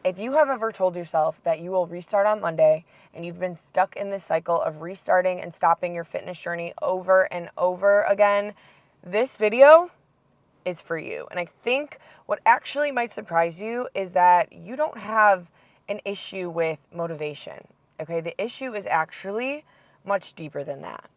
If you have ever told yourself that you will restart on Monday and you've been stuck in this cycle of restarting and stopping your fitness journey over and over again, this video is for you. And I think what actually might surprise you is that you don't have an issue with motivation. Okay, the issue is actually much deeper than that.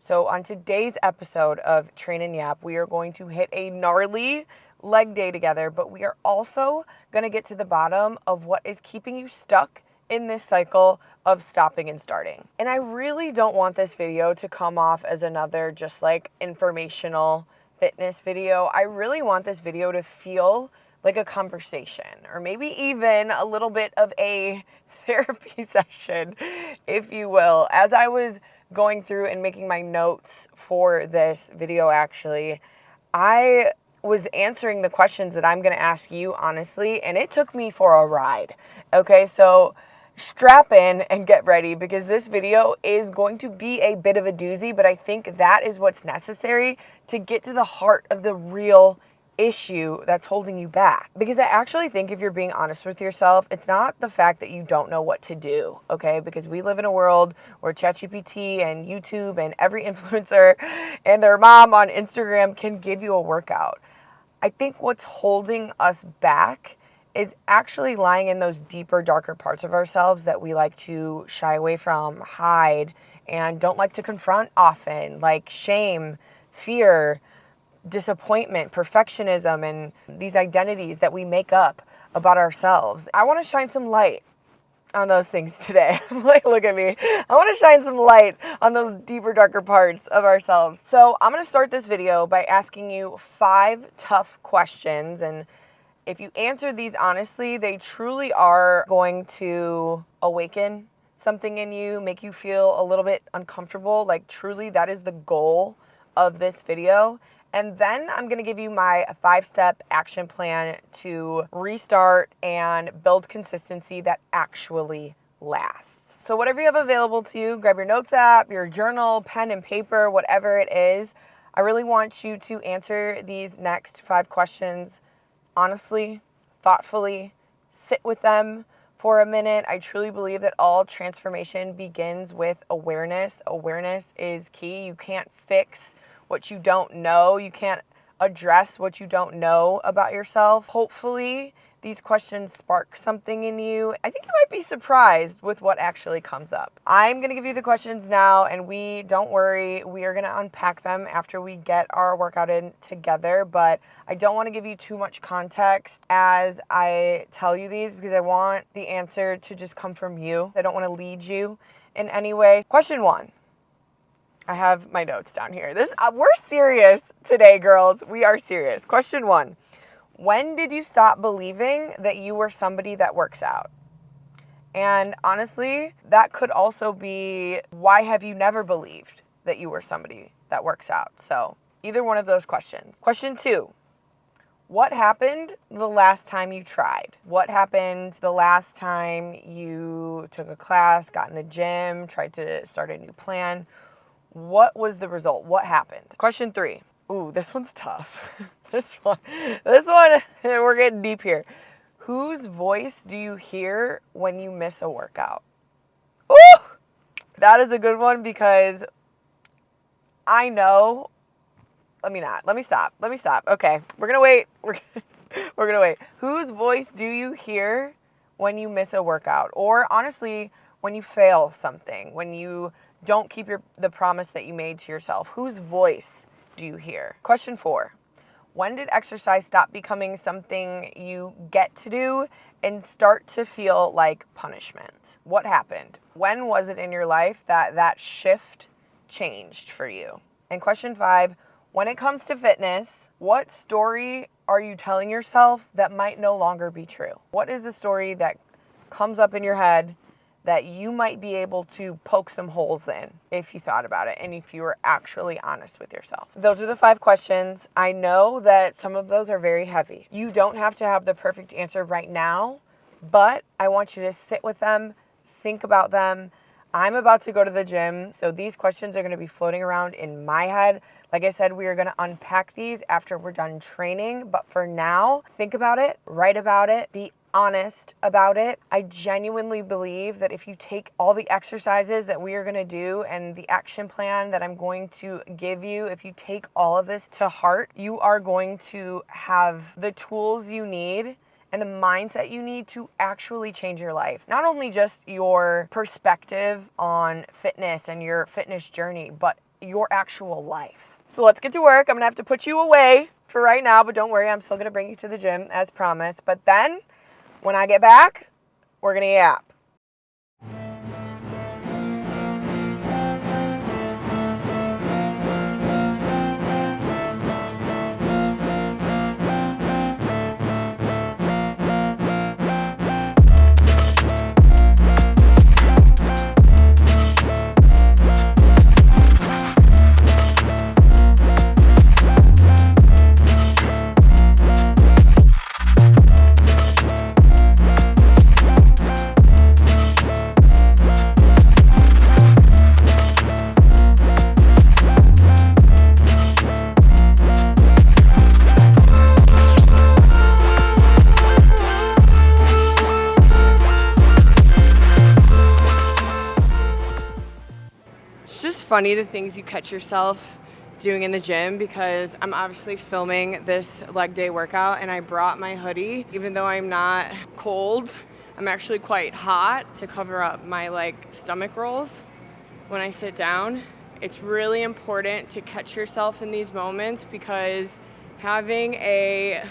So on today's episode of Train Yap, we are going to hit a gnarly leg day together, but we are also going to get to the bottom of what is keeping you stuck in this cycle of stopping and starting. And I really don't want this video to come off as another just like informational fitness video. I really want this video to feel like a conversation, or maybe even a little bit of a therapy session, if you will. As I was going through and making my notes for this video, actually, I was answering the questions that I'm going to ask you honestly, and it took me for a ride. Okay, so strap in and get ready, because this video is going to be a bit of a doozy, but I think that is what's necessary to get to the heart of the real issue that's holding you back. Because I actually think, if you're being honest with yourself, it's not the fact that you don't know what to do, okay? Because we live in a world where ChatGPT and YouTube and every influencer and their mom on Instagram can give you a workout. I think what's holding us back is actually lying in those deeper, darker parts of ourselves that we like to shy away from, hide, and don't like to confront often, like shame, fear, disappointment, perfectionism, and these identities that we make up about ourselves. I want to shine some light on those things today. Like, look at me. I want to shine some light on those deeper, darker parts of ourselves. So I'm going to start this video by asking you 5 tough questions, and if you answer these honestly, they truly are going to awaken something in you, make you feel a little bit uncomfortable. Like, truly, that is the goal of this video. And then I'm going to give you my 5-step action plan to restart and build consistency that actually lasts. So whatever you have available to you, grab your notes app, your journal, pen and paper, whatever it is. I really want you to answer these next 5 questions honestly, thoughtfully, sit with them for a minute. I truly believe that all transformation begins with awareness. Awareness is key. You can't fix what you don't know. You can't address what you don't know about yourself. Hopefully, these questions spark something in you. I think you might be surprised with what actually comes up. I'm going to give you the questions now, and don't worry, we are going to unpack them after we get our workout in together, but I don't want to give you too much context as I tell you these, because I want the answer to just come from you. I don't want to lead you in any way. Question 1. I have my notes down here. We're serious today, girls. We are serious. Question 1. When did you stop believing that you were somebody that works out? And honestly, that could also be, why have you never believed that you were somebody that works out? So either one of those questions. Question 2. What happened the last time you tried? What happened the last time you took a class, got in the gym, tried to start a new plan? What was the result? What happened? Question 3. Ooh, this one's tough. This one, we're getting deep here. Whose voice do you hear when you miss a workout? Ooh, that is a good one, because I know, let me stop. Okay, we're going to wait. We're going to wait. Whose voice do you hear when you miss a workout? Or honestly, when you fail something, when you don't keep the promise that you made to yourself? Whose voice do you hear? Question 4. When did exercise stop becoming something you get to do and start to feel like punishment? What happened? When was it in your life that shift changed for you? And question 5, when it comes to fitness, what story are you telling yourself that might no longer be true? What is the story that comes up in your head that you might be able to poke some holes in if you thought about it and if you were actually honest with yourself? Those are the 5 questions. I know that some of those are very heavy. You don't have to have the perfect answer right now, but I want you to sit with them, think about them. I'm about to go to the gym, so these questions are going to be floating around in my head. Like I said, we are going to unpack these after we're done training, but for now, think about it, write about it, be honest about it. I genuinely believe that if you take all the exercises that we are going to do and the action plan that I'm going to give you, if you take all of this to heart, you are going to have the tools you need and the mindset you need to actually change your life. Not only just your perspective on fitness and your fitness journey, but your actual life. So let's get to work. I'm gonna have to put you away for right now, but don't worry, I'm still gonna bring you to the gym as promised. But then, when I get back, we're gonna yap. It's just funny the things you catch yourself doing in the gym, because I'm obviously filming this leg day workout and I brought my hoodie. Even though I'm not cold, I'm actually quite hot to cover up my stomach rolls when I sit down. It's really important to catch yourself in these moments, because having a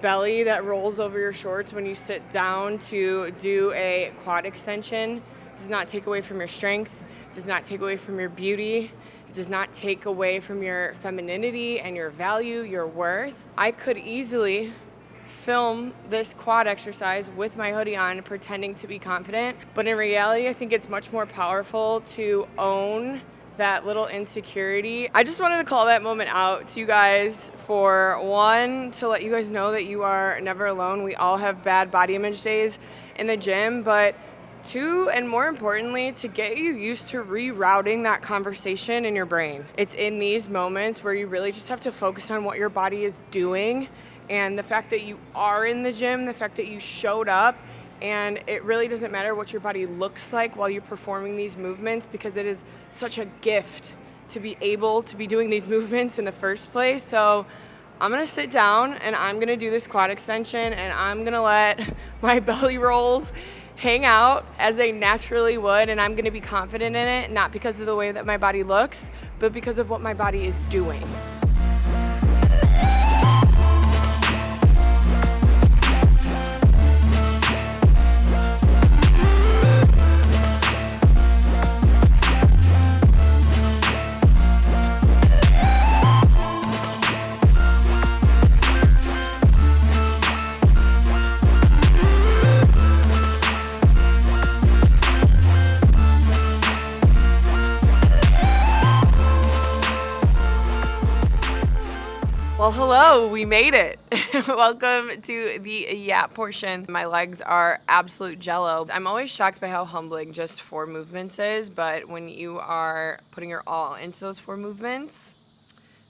belly that rolls over your shorts when you sit down to do a quad extension does not take away from your strength, does not take away from your beauty, it does not take away from your femininity and your value, your worth. I could easily film this quad exercise with my hoodie on, pretending to be confident, but in reality, I think it's much more powerful to own that little insecurity. I just wanted to call that moment out to you guys, for one, to let you guys know that you are never alone. We all have bad body image days in the gym, but two, and more importantly, to get you used to rerouting that conversation in your brain. It's in these moments where you really just have to focus on what your body is doing, and the fact that you are in the gym, the fact that you showed up, and it really doesn't matter what your body looks like while you're performing these movements, because it is such a gift to be able to be doing these movements in the first place. So I'm gonna sit down and I'm gonna do this quad extension, and I'm gonna let my belly rolls hang out as they naturally would, and I'm gonna be confident in it, not because of the way that my body looks, but because of what my body is doing. Well, hello, we made it. Welcome to the yap portion. My legs are absolute jello. I'm always shocked by how humbling just 4 movements is, but when you are putting your all into those 4 movements,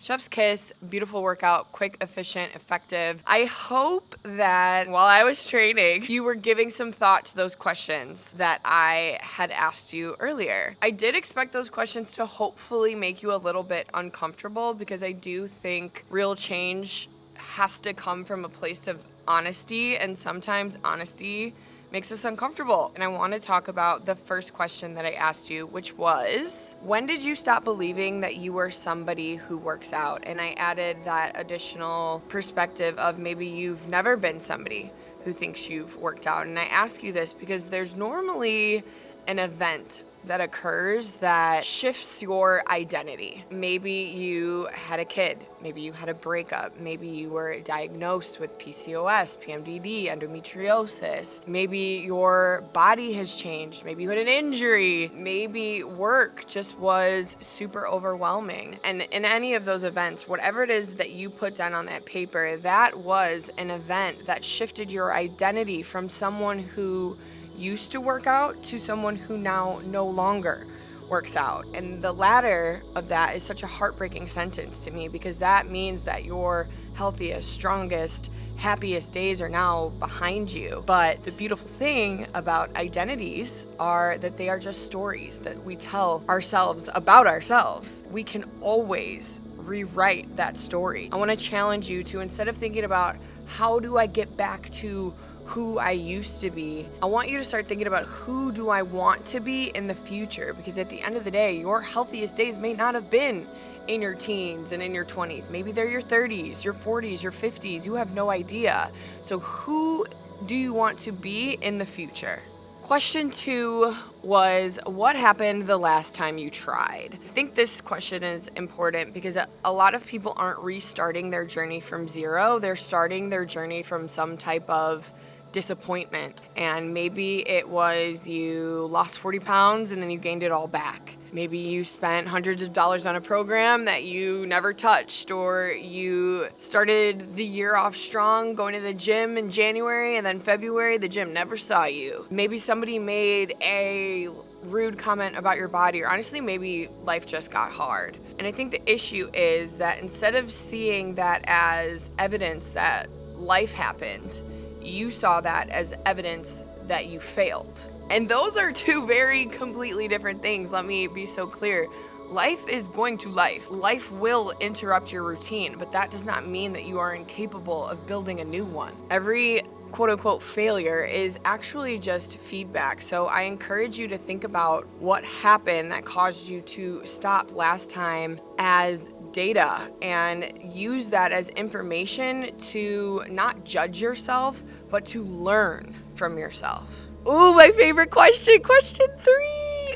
chef's kiss, beautiful workout, quick, efficient, effective. I hope that while I was training, you were giving some thought to those questions that I had asked you earlier. I did expect those questions to hopefully make you a little bit uncomfortable, because I do think real change has to come from a place of honesty, and sometimes honesty makes us uncomfortable. And I want to talk about the first question that I asked you, which was, when did you stop believing that you were somebody who works out? And I added that additional perspective of maybe you've never been somebody who thinks you've worked out. And I ask you this because there's normally an event that occurs that shifts your identity. Maybe you had a kid, maybe you had a breakup, maybe you were diagnosed with PCOS, PMDD, endometriosis, maybe your body has changed, maybe you had an injury, maybe work just was super overwhelming. And in any of those events, whatever it is that you put down on that paper, that was an event that shifted your identity from someone who used to work out to someone who now no longer works out. And the latter of that is such a heartbreaking sentence to me, because that means that your healthiest, strongest, happiest days are now behind you. But the beautiful thing about identities are that they are just stories that we tell ourselves about ourselves. We can always rewrite that story. I want to challenge you to, instead of thinking about how do I get back to who I used to be, I want you to start thinking about who do I want to be in the future, because at the end of the day, your healthiest days may not have been in your teens and in your 20s. Maybe they're your 30s, your 40s, your 50s. You have no idea. So who do you want to be in the future? Question 2 was, what happened the last time you tried? I think this question is important because a lot of people aren't restarting their journey from zero. They're starting their journey from some type of disappointment. And maybe it was you lost 40 pounds and then you gained it all back. Maybe you spent hundreds of dollars on a program that you never touched, or you started the year off strong going to the gym in January and then February the gym never saw you. Maybe somebody made a rude comment about your body, or honestly maybe life just got hard. And I think the issue is that instead of seeing that as evidence that life happened, you saw that as evidence that you failed. And those are two very completely different things. Let me be so clear. Life is going to life. Life will interrupt your routine, but that does not mean that you are incapable of building a new one. Every quote unquote failure is actually just feedback. So I encourage you to think about what happened that caused you to stop last time as data, and use that as information to not judge yourself, but to learn from yourself. Oh, my favorite question, question 3.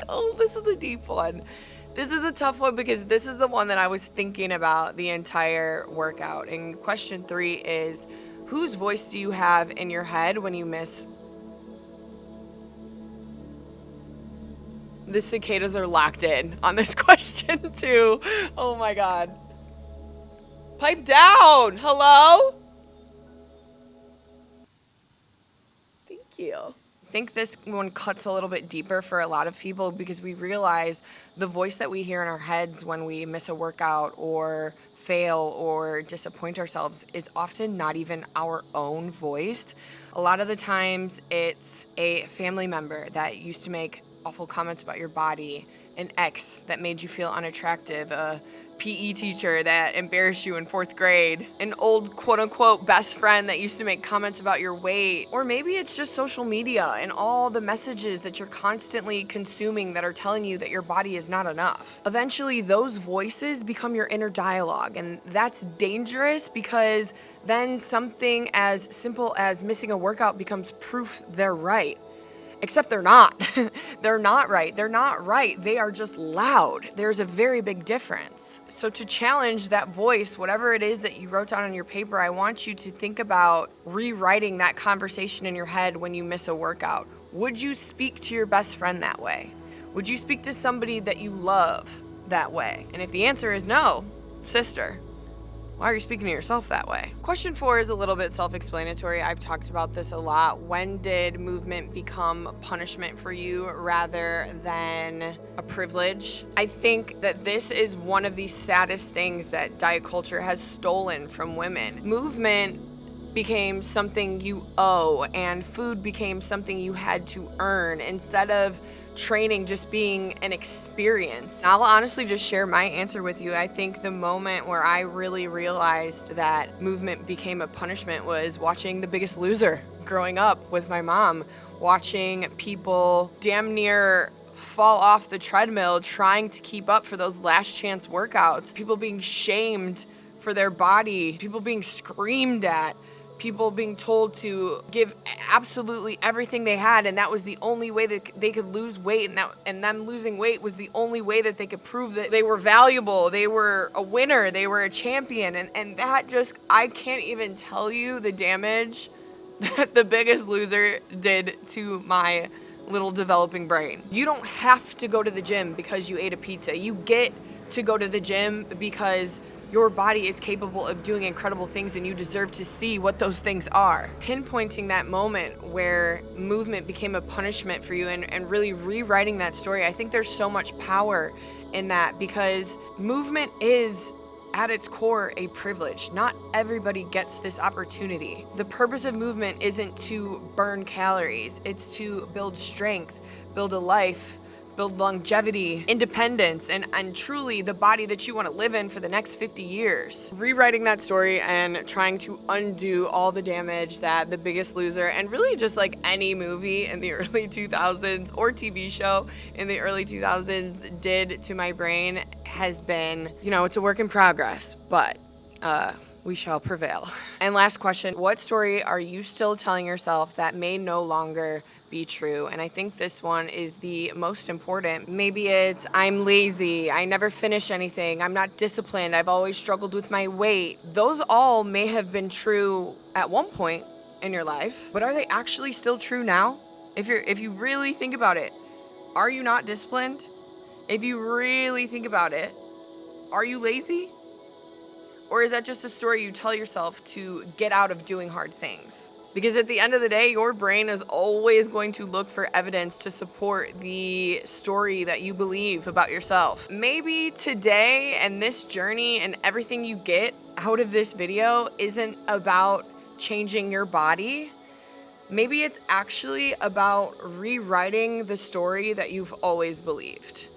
Oh, this is a deep one. This is a tough one because this is the one that I was thinking about the entire workout. And question 3 is, whose voice do you have in your head when you miss? The cicadas are locked in on this question too. Oh my God. Pipe down. Hello? Thank you. I think this one cuts a little bit deeper for a lot of people because we realize the voice that we hear in our heads when we miss a workout or fail or disappoint ourselves is often not even our own voice. A lot of the times it's a family member that used to make awful comments about your body, an ex that made you feel unattractive, a PE teacher that embarrassed you in 4th grade, an old quote-unquote best friend that used to make comments about your weight, or maybe it's just social media and all the messages that you're constantly consuming that are telling you that your body is not enough. Eventually, those voices become your inner dialogue, and that's dangerous because then something as simple as missing a workout becomes proof they're right. Except they're not. They're not right. They're not right. They are just loud. There's a very big difference. So to challenge that voice, whatever it is that you wrote down on your paper, I want you to think about rewriting that conversation in your head when you miss a workout. Would you speak to your best friend that way? Would you speak to somebody that you love that way? And if the answer is no, sister, why are you speaking to yourself that way? Question 4 is a little bit self-explanatory. I've talked about this a lot. When did movement become punishment for you rather than a privilege? I think that this is one of the saddest things that diet culture has stolen from women. Movement became something you owe, and food became something you had to earn instead of training just being an experience. I'll honestly just share my answer with you. I think the moment where I really realized that movement became a punishment was watching The Biggest Loser growing up with my mom, watching people damn near fall off the treadmill trying to keep up for those last chance workouts, people being shamed for their body, people being screamed at, people being told to give absolutely everything they had, and that was the only way that they could lose weight, and them losing weight was the only way that they could prove that they were valuable, they were a winner, they were a champion, and that just, I can't even tell you the damage that The Biggest Loser did to my little developing brain. You don't have to go to the gym because you ate a pizza. You get to go to the gym because your body is capable of doing incredible things, and you deserve to see what those things are. Pinpointing that moment where movement became a punishment for you and really rewriting that story, I think there's so much power in that, because movement is at its core a privilege. Not everybody gets this opportunity. The purpose of movement isn't to burn calories. It's to build strength, build a life, build longevity, independence, and truly the body that you want to live in for the next 50 years. Rewriting that story and trying to undo all the damage that The Biggest Loser and really just like any movie in the early 2000s or TV show in the early 2000s did to my brain has been, it's a work in progress, but we shall prevail. And last question, what story are you still telling yourself that may no longer be true? And I think this one is the most important. Maybe it's, I'm lazy, I never finish anything, I'm not disciplined, I've always struggled with my weight. Those all may have been true at one point in your life, but are they actually still true now? If you really think about it, are you not disciplined? If you really think about it, are you lazy? Or is that just a story you tell yourself to get out of doing hard things? Because at the end of the day, your brain is always going to look for evidence to support the story that you believe about yourself. Maybe today and this journey and everything you get out of this video isn't about changing your body. Maybe it's actually about rewriting the story that you've always believed.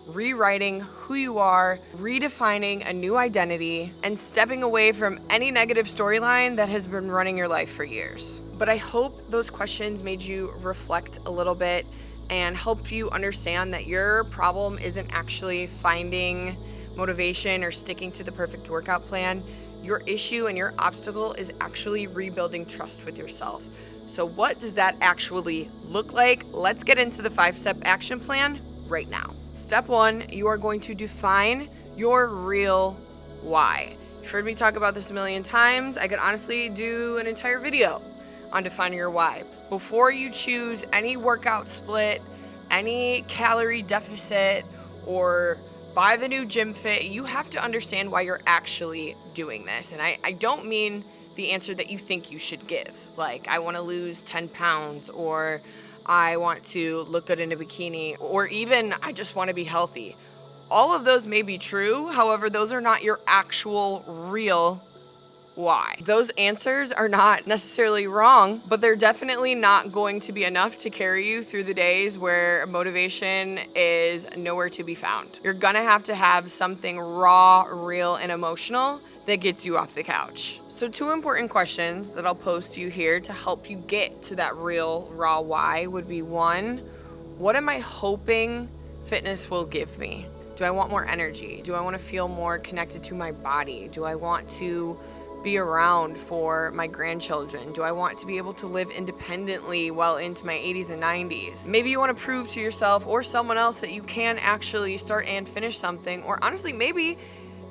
Rewriting who you are, redefining a new identity, and stepping away from any negative storyline that has been running your life for years. But I hope those questions made you reflect a little bit and help you understand that your problem isn't actually finding motivation or sticking to the perfect workout plan. Your issue and your obstacle is actually rebuilding trust with yourself. So what does that actually look like? Let's get into the 5-step action plan right now. Step 1, you are going to define your real why. You've heard me talk about this a million times. I could honestly do an entire video on defining your why. Before you choose any workout split, any calorie deficit, or buy the new gym fit, you have to understand why you're actually doing this. And I don't mean the answer that you think you should give. Like, I want to lose 10 pounds, or I want to look good in a bikini, or even I just want to be healthy. All of those may be true. However, those are not your actual real why. Those answers are not necessarily wrong, but they're definitely not going to be enough to carry you through the days where motivation is nowhere to be found. You're gonna have to have something raw, real, and emotional that gets you off the couch. So 2 important questions that I'll pose to you here to help you get to that real, raw why would be 1, what am I hoping fitness will give me? Do I want more energy? Do I want to feel more connected to my body? Do I want to be around for my grandchildren? Do I want to be able to live independently well into my 80s and 90s? Maybe you want to prove to yourself or someone else that you can actually start and finish something, or honestly, maybe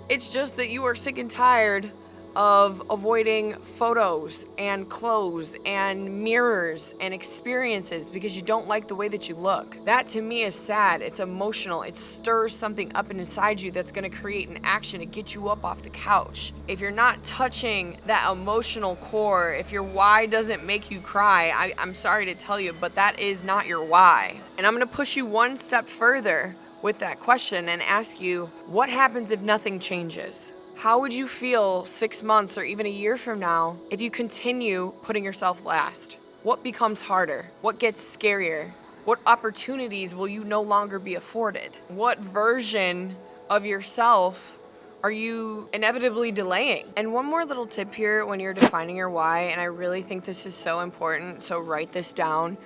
it's just that you are sick and tired of avoiding photos and clothes and mirrors and experiences because you don't like the way that you look. That to me is sad. It's emotional. It stirs something up inside you that's going to create an action to get you up off the couch. If you're not touching that emotional core, if your why doesn't make you cry, I'm sorry to tell you, but that is not your why. And I'm going to push you one step further with that question and ask you, what happens if nothing changes? How would you feel 6 months or even a year from now if you continue putting yourself last? What becomes harder? What gets scarier? What opportunities will you no longer be afforded? What version of yourself are you inevitably delaying? And one more little tip here when you're defining your why, and I really think this is so important, so write this down.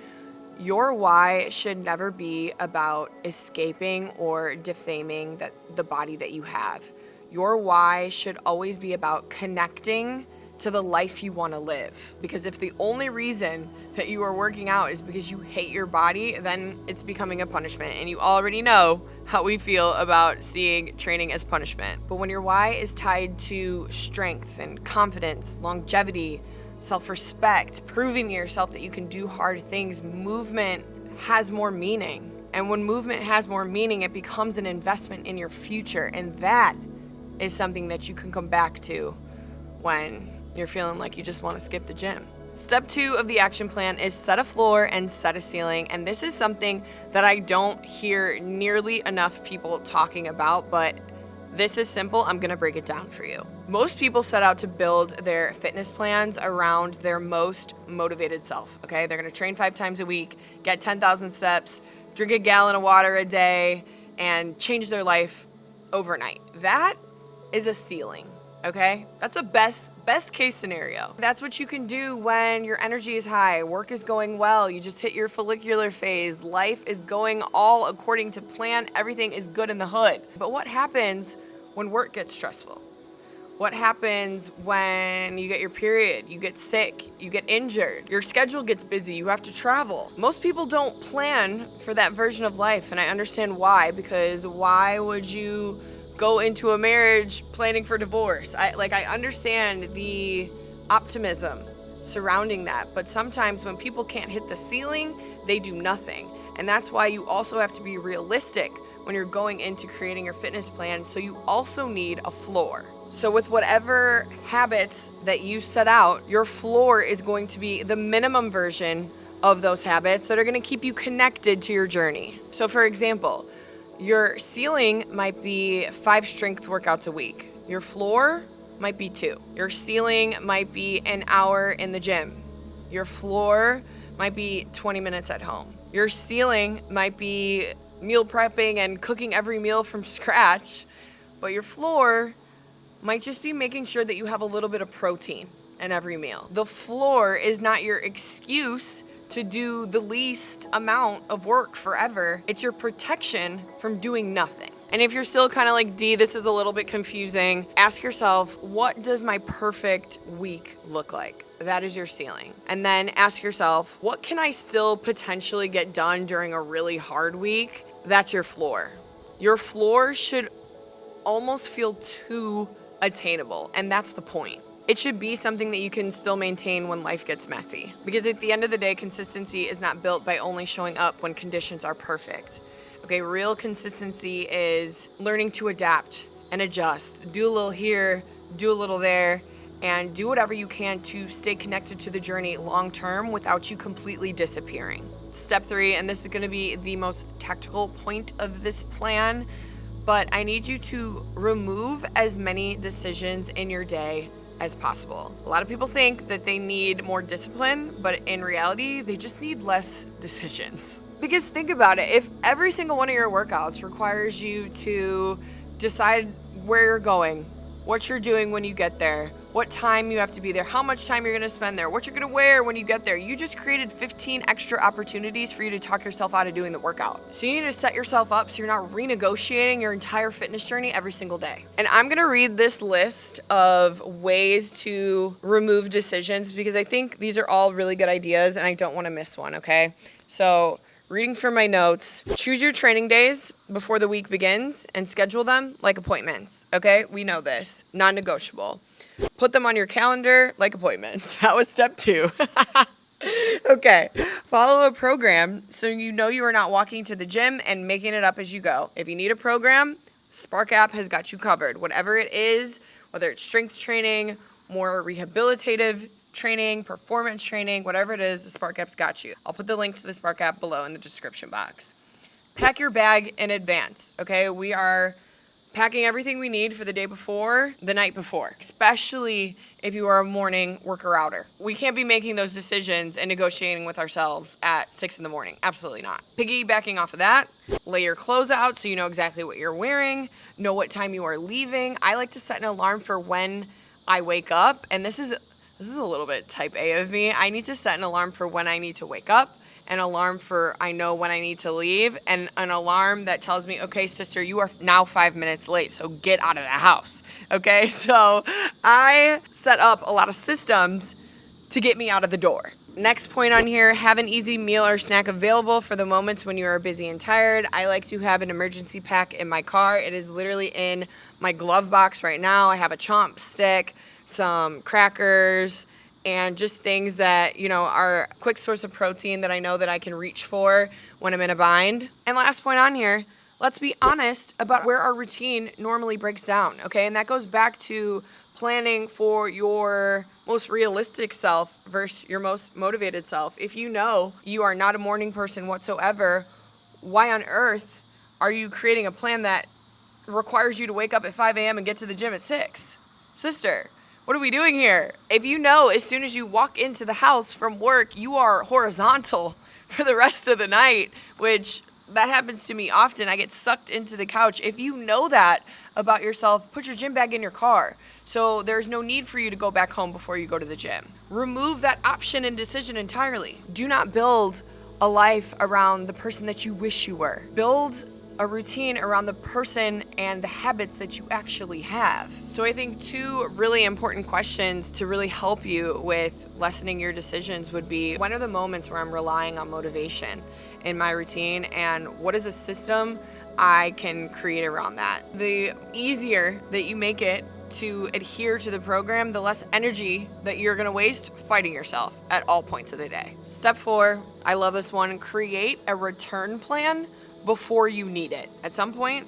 Your why should never be about escaping or defaming the body that you have. Your why should always be about connecting to the life you want to live. Because if the only reason that you are working out is because you hate your body, then it's becoming a punishment. And you already know how we feel about seeing training as punishment. But when your why is tied to strength and confidence, longevity, self-respect, proving to yourself that you can do hard things, movement has more meaning. And when movement has more meaning, it becomes an investment in your future. And that is something that you can come back to when you're feeling like you just want to skip the gym. Step 2 of the action plan is set a floor and set a ceiling. And this is something that I don't hear nearly enough people talking about, but This is simple. I'm going to break it down for you. Most people set out to build their fitness plans around their most motivated self, okay? They're going to train 5 times a week, get 10,000 steps, drink a gallon of water a day, and change their life overnight. That is a ceiling, okay? That's the best case scenario. That's what you can do when your energy is high, work is going well, you just hit your follicular phase, life is going all according to plan, everything is good in the hood. But what happens when work gets stressful? What happens when you get your period, you get sick, you get injured, your schedule gets busy, you have to travel? Most people don't plan for that version of life, and I understand why, because why would you go into a marriage planning for divorce? I understand the optimism surrounding that, but sometimes when people can't hit the ceiling, they do nothing. And that's why you also have to be realistic when you're going into creating your fitness plan, so you also need a floor. So with whatever habits that you set out, your floor is going to be the minimum version of those habits that are going to keep you connected to your journey. So for example, your ceiling might be 5 strength workouts a week. Your floor might be 2. Your ceiling might be an hour in the gym. Your floor might be 20 minutes at home. Your ceiling might be meal prepping and cooking every meal from scratch, but your floor might just be making sure that you have a little bit of protein in every meal. The floor is not your excuse to do the least amount of work forever. It's your protection from doing nothing. And if you're still kind of like, D, this is a little bit confusing, ask yourself, what does my perfect week look like? That is your ceiling. And then ask yourself, what can I still potentially get done during a really hard week? That's your floor. Your floor should almost feel too attainable, and that's the point. It should be something that you can still maintain when life gets messy. Because at the end of the day, consistency is not built by only showing up when conditions are perfect. Okay, real consistency is learning to adapt and adjust. Do a little here, do a little there, and do whatever you can to stay connected to the journey long term without you completely disappearing. Step 3, and this is going to be the most tactical point of this plan, but I need you to remove as many decisions in your day as possible. A lot of people think that they need more discipline, but in reality, they just need less decisions. Because think about it, if every single one of your workouts requires you to decide where you're going, what you're doing when you get there, what time you have to be there, how much time you're gonna spend there, what you're gonna wear when you get there, you just created 15 extra opportunities for you to talk yourself out of doing the workout. So you need to set yourself up so you're not renegotiating your entire fitness journey every single day. And I'm gonna read this list of ways to remove decisions because I think these are all really good ideas and I don't wanna miss one, okay? So, reading from my notes, choose your training days before the week begins and schedule them like appointments, okay? We know this, non-negotiable. Put them on your calendar like appointments. That was step 2. Okay, follow a program so you know you are not walking to the gym and making it up as you go. If you need a program, Spark app has got you covered. Whatever it is, whether it's strength training, more rehabilitative training, performance training, whatever it is, the Spark app's got you. I'll put the link to the Spark app below in the description box. Pack your bag in advance, okay? We are packing everything we need for the day before, the night before, especially if you are a morning worker-outer. We can't be making those decisions and negotiating with ourselves at 6 in the morning. Absolutely not. Piggybacking off of that, lay your clothes out so you know exactly what you're wearing, know what time you are leaving. I like to set an alarm for when I wake up, and this is a little bit type A of me. I need to set an alarm for when I need to wake up, an alarm for I know when I need to leave, and an alarm that tells me, okay, sister, you are now 5 minutes late, so get out of the house, okay? So I set up a lot of systems to get me out of the door. Next point on here, have an easy meal or snack available for the moments when you are busy and tired. I like to have an emergency pack in my car. It is literally in my glove box right now. I have a chomp stick, some crackers, and just things that, you know, are a quick source of protein that I know that I can reach for when I'm in a bind. And last point on here, let's be honest about where our routine normally breaks down, okay? And that goes back to planning for your most realistic self versus your most motivated self. If you know you are not a morning person whatsoever, why on earth are you creating a plan that requires you to wake up at 5 a.m. and get to the gym at 6. Sister, what are we doing here? If you know as soon as you walk into the house from work, you are horizontal for the rest of the night, which that happens to me often. I get sucked into the couch. If you know that about yourself, put your gym bag in your car. So there's no need for you to go back home before you go to the gym. Remove that option and decision entirely. Do not build a life around the person that you wish you were. Build a routine around the person and the habits that you actually have. So I think 2 really important questions to really help you with lessening your decisions would be, when are the moments where I'm relying on motivation in my routine, and what is a system I can create around that? The easier that you make it to adhere to the program, the less energy that you're gonna waste fighting yourself at all points of the day. Step 4, I love this one, create a return plan before you need it. At some point,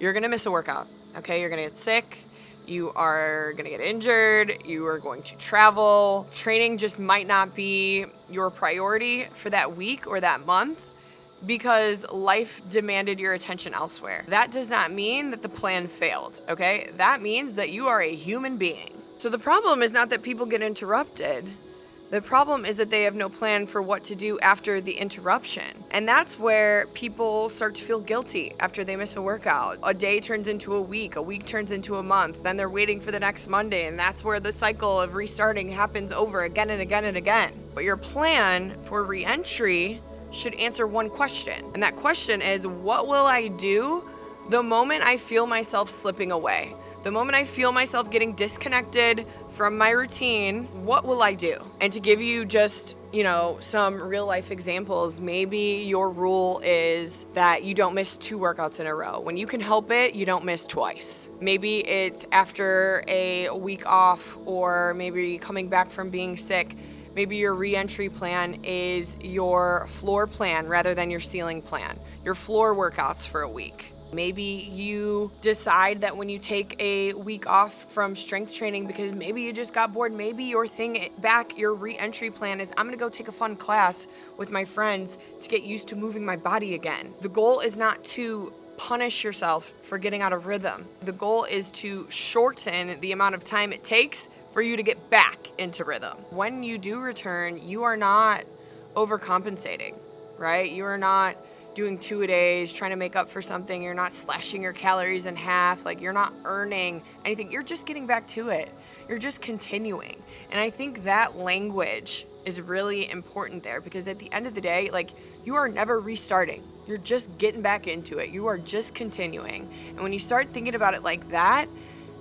you're gonna miss a workout, okay? You're gonna get sick, you are gonna get injured, you are going to travel. Training just might not be your priority for that week or that month because life demanded your attention elsewhere. That does not mean that the plan failed, okay? That means that you are a human being. So the problem is not that people get interrupted. The problem is that they have no plan for what to do after the interruption. And that's where people start to feel guilty after they miss a workout. A day turns into a week turns into a month, then they're waiting for the next Monday, and that's where the cycle of restarting happens over again and again and again. But your plan for re-entry should answer one question. And that question is, what will I do the moment I feel myself slipping away? The moment I feel myself getting disconnected from my routine, what will I do? And to give you just, some real life examples, maybe your rule is that you don't miss 2 workouts in a row. When you can help it, you don't miss twice. Maybe it's after a week off, or maybe coming back from being sick. Maybe your re-entry plan is your floor plan rather than your ceiling plan, your floor workouts for a week. Maybe you decide that when you take a week off from strength training because maybe you just got bored, maybe your re-entry plan is, I'm gonna go take a fun class with my friends to get used to moving my body again. The goal is not to punish yourself for getting out of rhythm. The goal is to shorten the amount of time it takes for you to get back into rhythm. When you do return, you are not overcompensating, right? You are not doing 2-a-days, trying to make up for something. You're not slashing your calories in half. You're not earning anything. You're just getting back to it. You're just continuing. And I think that language is really important there, because at the end of the day, you are never restarting. You're just getting back into it. You are just continuing. And when you start thinking about it like that,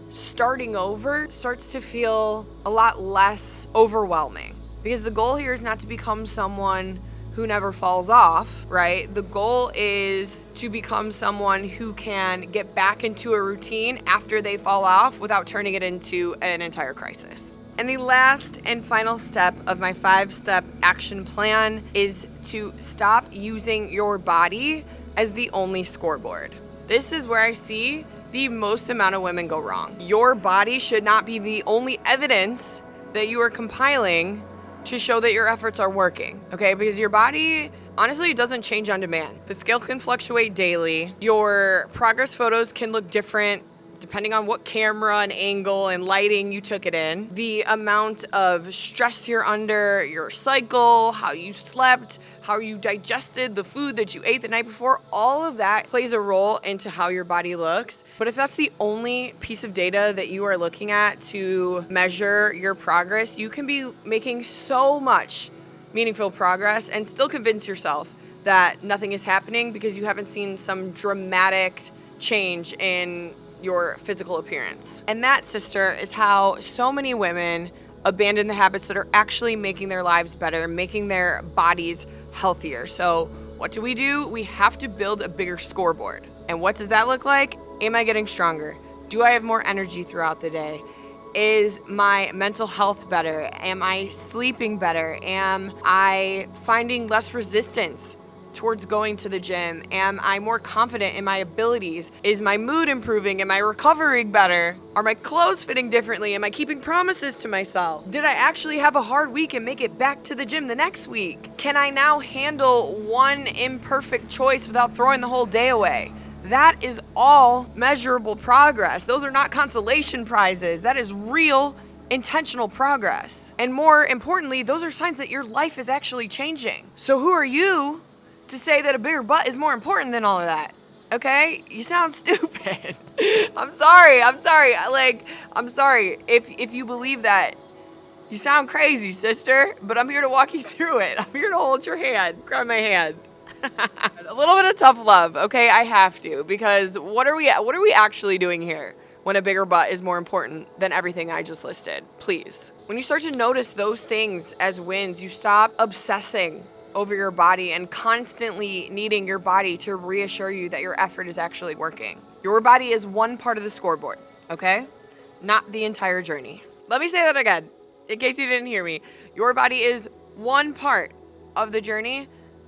starting over starts to feel a lot less overwhelming, because the goal here is not to become someone who never falls off, right? The goal is to become someone who can get back into a routine after they fall off without turning it into an entire crisis. And the last and final step of my 5-step action plan is to stop using your body as the only scoreboard. This is where I see the most amount of women go wrong. Your body should not be the only evidence that you are compiling to show that your efforts are working, okay? Because your body, honestly, it doesn't change on demand. The scale can fluctuate daily. Your progress photos can look different depending on what camera and angle and lighting you took it in. The amount of stress you're under, your cycle, how you slept, how you digested the food that you ate the night before, all of that plays a role into how your body looks. But if that's the only piece of data that you are looking at to measure your progress, you can be making so much meaningful progress and still convince yourself that nothing is happening because you haven't seen some dramatic change in your physical appearance. And that, sister, is how so many women abandon the habits that are actually making their lives better, making their bodies healthier. So what do? We have to build a bigger scoreboard. And what does that look like? Am I getting stronger? Do I have more energy throughout the day? Is my mental health better? Am I sleeping better? Am I finding less resistance towards going to the gym? Am I more confident in my abilities? Is my mood improving? Am I recovering better? Are my clothes fitting differently? Am I keeping promises to myself? Did I actually have a hard week and make it back to the gym the next week? Can I now handle one imperfect choice without throwing the whole day away? That is all measurable progress. Those are not consolation prizes. That is real, intentional progress. And more importantly, those are signs that your life is actually changing. So who are you to say that a bigger butt is more important than all of that? Okay? You sound stupid. I'm sorry. I'm sorry. If you believe that. You sound crazy, sister, but I'm here to walk you through it. I'm here to hold your hand. Grab my hand. A little bit of tough love, okay? I have to, because what are we actually doing here when a bigger butt is more important than everything I just listed? Please. When you start to notice those things as wins, you stop obsessing over your body and constantly needing your body to reassure you that your effort is actually working. Your body is one part of the scoreboard, okay? Not the entire journey. Let me say that again, in case you didn't hear me. Your body is one part of the journey,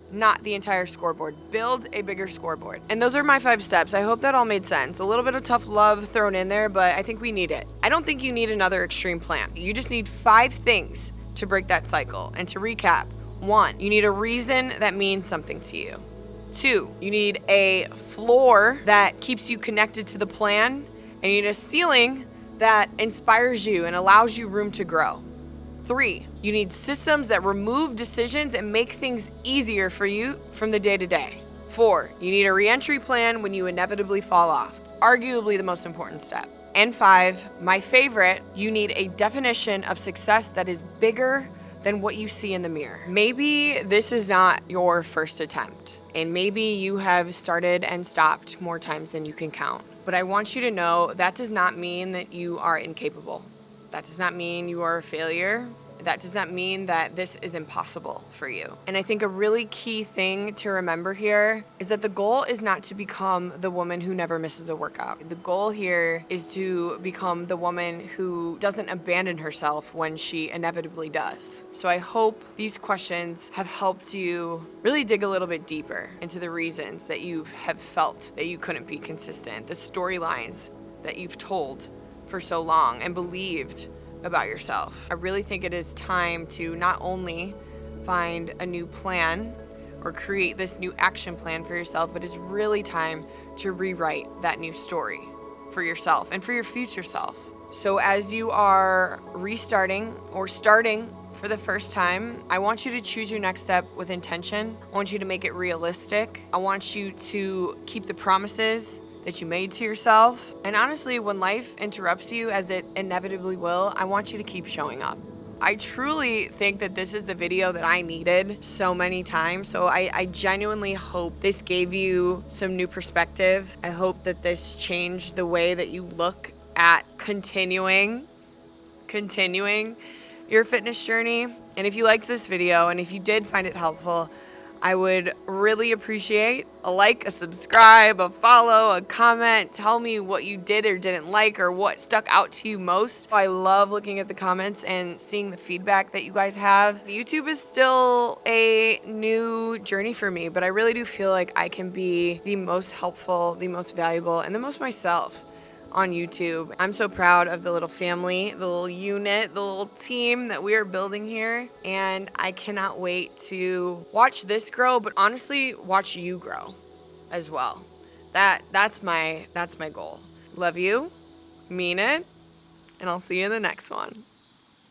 not the entire scoreboard. Build a bigger scoreboard. And those are my 5 steps. I hope that all made sense. A little bit of tough love thrown in there, but I think we need it. I don't think you need another extreme plan. You just need 5 things to break that cycle. And to recap, 1, you need a reason that means something to you. 2, you need a floor that keeps you connected to the plan. And you need a ceiling that inspires you and allows you room to grow. 3, you need systems that remove decisions and make things easier for you from the day to day. 4, you need a re-entry plan when you inevitably fall off. Arguably the most important step. And 5, my favorite, you need a definition of success that is bigger than what you see in the mirror. Maybe this is not your first attempt, and maybe you have started and stopped more times than you can count. But I want you to know that does not mean that you are incapable. That does not mean you are a failure. That does not mean that this is impossible for you. And I think a really key thing to remember here is that the goal is not to become the woman who never misses a workout. The goal here is to become the woman who doesn't abandon herself when she inevitably does. So I hope these questions have helped you really dig a little bit deeper into the reasons that you have felt that you couldn't be consistent, the storylines that you've told for so long and believed about yourself. I really think it is time to not only find a new plan or create this new action plan for yourself, but it's really time to rewrite that new story for yourself and for your future self. So as you are restarting or starting for the first time, I want you to choose your next step with intention. I want you to make it realistic. I want you to keep the promises that you made to yourself. And honestly, when life interrupts you, as it inevitably will, I want you to keep showing up. I truly think that this is the video that I needed so many times. So I genuinely hope this gave you some new perspective. I hope that this changed the way that you look at continuing your fitness journey. And if you liked this video and if you did find it helpful, I would really appreciate a like, a subscribe, a follow, a comment. Tell me what you did or didn't like or what stuck out to you most. I love looking at the comments and seeing the feedback that you guys have. YouTube is still a new journey for me, but I really do feel like I can be the most helpful, the most valuable, and the most myself on YouTube. I'm so proud of the little family, the little unit, the little team that we are building here. And I cannot wait to watch this grow, but honestly, watch you grow as well. That's my goal. Love you, mean it, and I'll see you in the next one.